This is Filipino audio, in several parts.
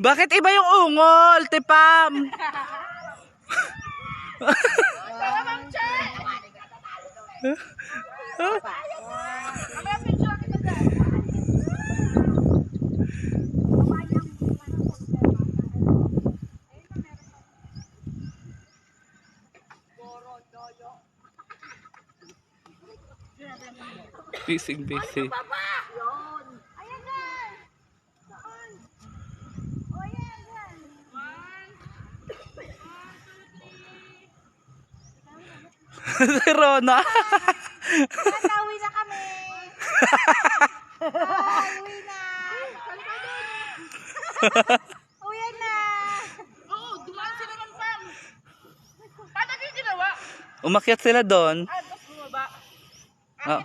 Bakit iba yung ungol, Tipam? Busy. Si Rona. Uwi na kami. Uwi na. Uwi na. Oo, dumaan sila ng pam. Paano yung ginawa? Umakyat sila doon. Tapos bumaba. Oh.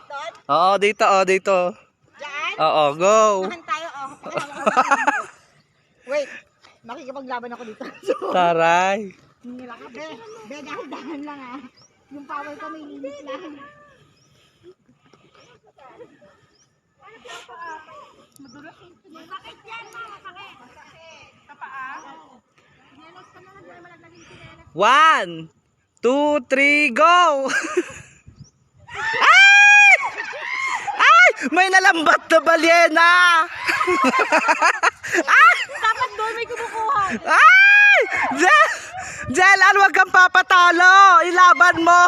Oo, dito, dito. Diyan? Oo, go. Tahan tayo, Wait, makikipaglaban ako dito. Taray. Nila ka, be. Be, dahan lang Yung power ko may limit lang. Madulas. Masakit yan, masakit. Sa paa. Nelos ka na lang, dahil malaglagin sinelas. 1, 2, 3, go! Ay! Ay! May nalambat na balyena! Ay! Dapat doon may kumukuha. Ay! Jelan, wag kang papatalo! Ilaban mo!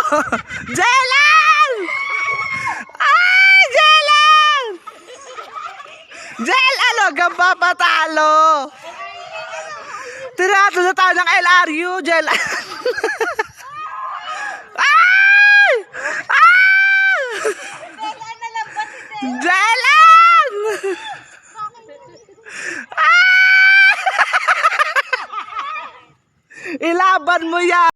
Jelan! Ay! Jelan! Jelan, wag kang papatalo! Tinato na tayo ng LRU, Jelan! Ay! Ay! Kailan na lang ba si Del? Jelan! Ilaban mo yan!